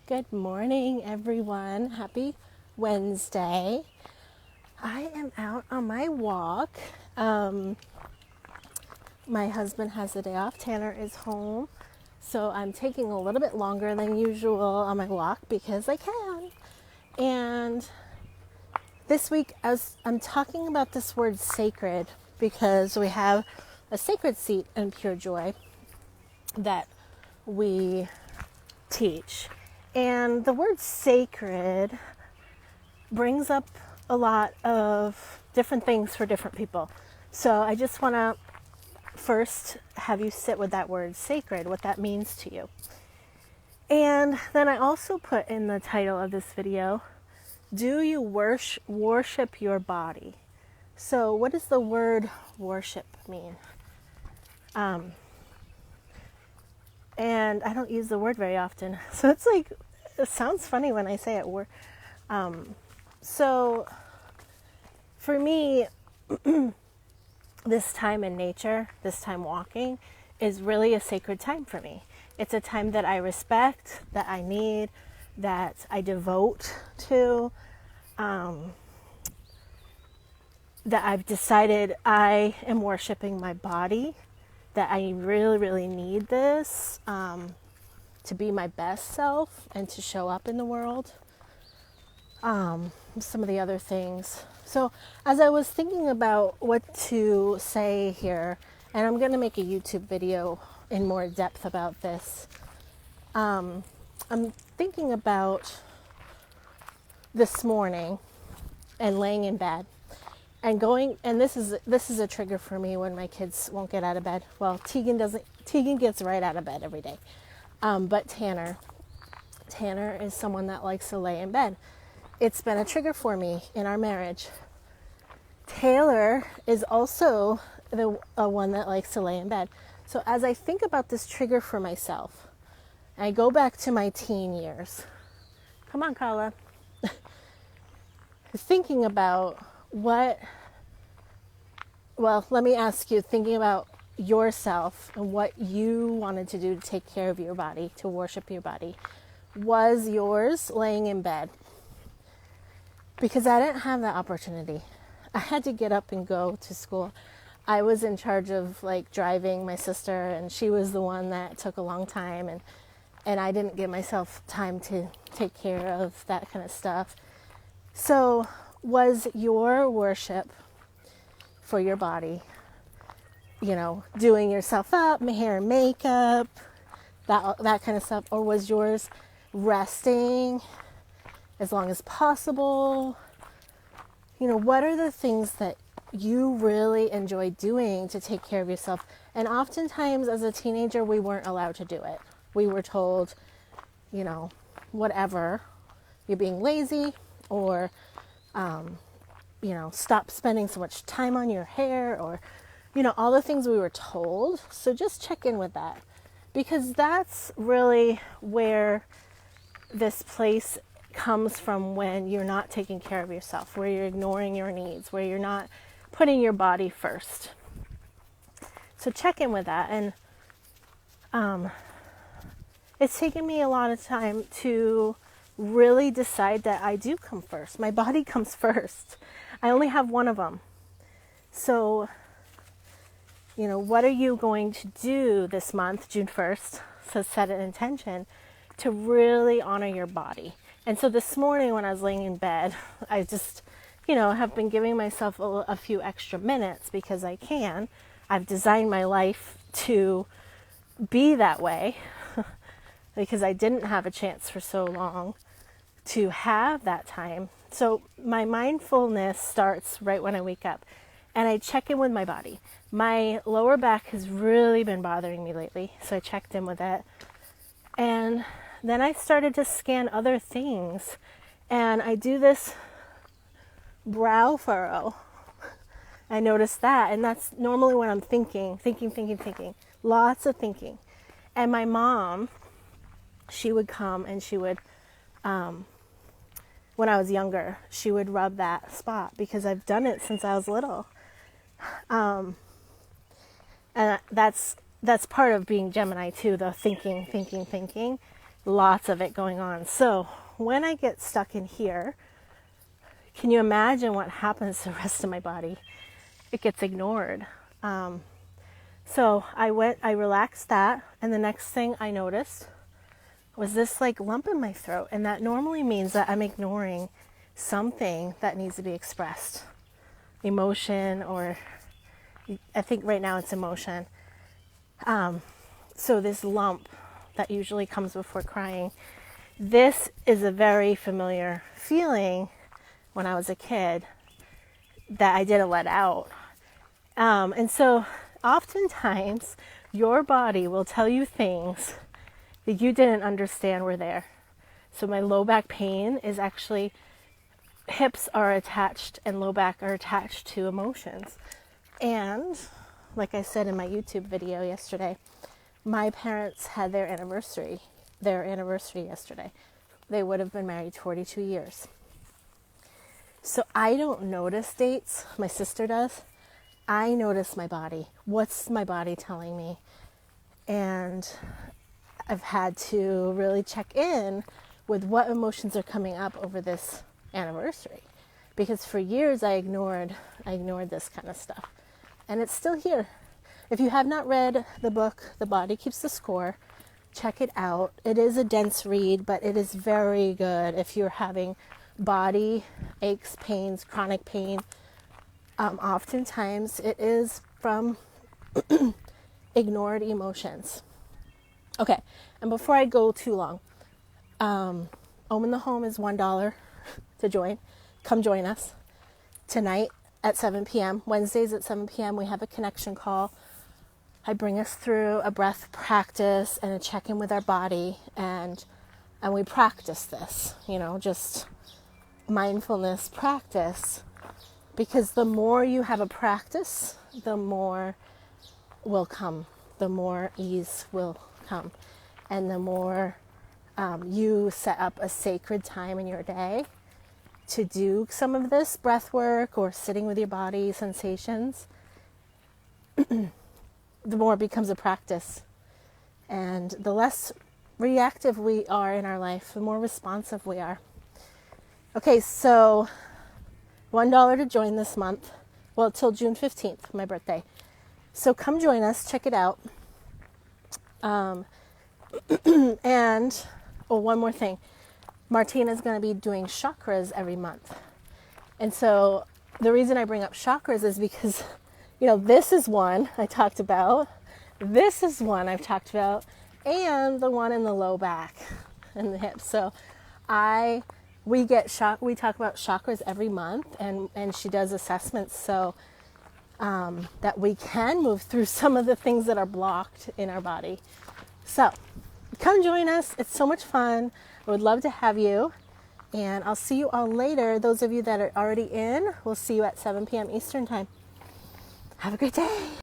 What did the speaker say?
Good morning, everyone. Happy Wednesday. I am out on my walk. My husband has the day off. Tanner is home. So I'm taking a little bit longer than usual on my walk because I can. And this week I'm talking about this word sacred because we have a sacred seat in Pure Joy that we teach. And the word sacred brings up a lot of different things for different people. So I just want to first have you sit with that word sacred, what that means to you. And then I also put in the title of this video, do you worship your body? So what does the word worship mean? And I don't use the word very often. So it's like, it sounds funny when I say it. So for me, this time in nature, this time walking, is really a sacred time for me. It's a time that I respect, that I need, that I devote to, that I've decided I am worshiping my body, that I really, really need this to be my best self and to show up in the world. Some of the other things. So as I was thinking about what to say here, and I'm going to make a YouTube video in more depth about this, I'm thinking about this morning and laying in bed and going, and this is a trigger for me when my kids won't get out of bed. Well, Tegan gets right out of bed every day. But Tanner is someone that likes to lay in bed. It's been a trigger for me in our marriage. Taylor is also the one that likes to lay in bed. So as I think about this trigger for myself, I go back to my teen years. Come on, Carla. Thinking about let me ask you, thinking about yourself and what you wanted to do to take care of your body, to worship your body. Was yours laying in bed? Because I didn't have that opportunity. I had to get up and go to school. I was in charge of driving my sister, and she was the one that took a long time, and I didn't give myself time to take care of that kind of stuff. So was your worship for your body, doing yourself up, hair and makeup, that kind of stuff, or was yours resting as long as possible? What are the things that you really enjoy doing to take care of yourself? And oftentimes as a teenager, we weren't allowed to do it. We were told, whatever, you're being lazy, or, stop spending so much time on your hair, or, all the things we were told. So just check in with that, because that's really where this place comes from, when you're not taking care of yourself, where you're ignoring your needs, where you're not putting your body first. So check in with that. And it's taken me a lot of time to really decide that I do come first. My body comes first. I only have one of them. So, what are you going to do this month, June 1st, to set an intention to really honor your body? And so this morning when I was laying in bed, I just, have been giving myself a few extra minutes because I can. I've designed my life to be that way because I didn't have a chance for so long to have that time. So my mindfulness starts right when I wake up, and I check in with my body. My lower back has really been bothering me lately, so I checked in with it. And then I started to scan other things, and I do this brow furrow. I noticed that, and that's normally when I'm thinking, lots of thinking. And my mom, she would come and she would, when I was younger, she would rub that spot because I've done it since I was little. And that's part of being Gemini too, the thinking. lots of it going on. So when I get stuck in here, can you imagine what happens to the rest of my body? It gets ignored. So I relaxed that, and the next thing I noticed was this like lump in my throat, and that normally means that I'm ignoring something that needs to be expressed. Emotion, or I think right now it's emotion. So this lump that usually comes before crying, this is a very familiar feeling when I was a kid that I didn't let out. And so oftentimes your body will tell you things that you didn't understand were there. So my low back pain is actually, hips are attached and low back are attached to emotions. And like I said in my YouTube video yesterday, my parents had their anniversary yesterday. They would have been married 42 years. So I don't notice dates. My sister does. I notice my body. What's my body telling me? And I've had to really check in with what emotions are coming up over this anniversary. Because for years I ignored this kind of stuff. And it's still here. If you have not read the book, The Body Keeps the Score, check it out. It is a dense read, but it is very good if you're having body aches, pains, chronic pain. Oftentimes it is from ignored emotions. Okay, and before I go too long, Om in the Home is $1 to join. Come join us tonight at 7 p.m. Wednesdays at 7 p.m. we have a connection call. I bring us through a breath practice and a check-in with our body, and we practice this, just mindfulness practice, because the more you have a practice, the more will come, the more ease will come, and the more you set up a sacred time in your day to do some of this breath work or sitting with your body sensations, the more it becomes a practice. And the less reactive we are in our life, the more responsive we are. Okay, so $1 to join this month. Well, till June 15th, my birthday. So come join us, check it out. And, one more thing. Martina's going to be doing chakras every month. And so the reason I bring up chakras is because, this is one I talked about. This is one I've talked about. And the one in the low back and the hips. So we talk about chakras every month, and she does assessments so that we can move through some of the things that are blocked in our body. So come join us. It's so much fun. I would love to have you. And I'll see you all later. Those of you that are already in, we'll see you at 7 p.m. Eastern time. Have a great day.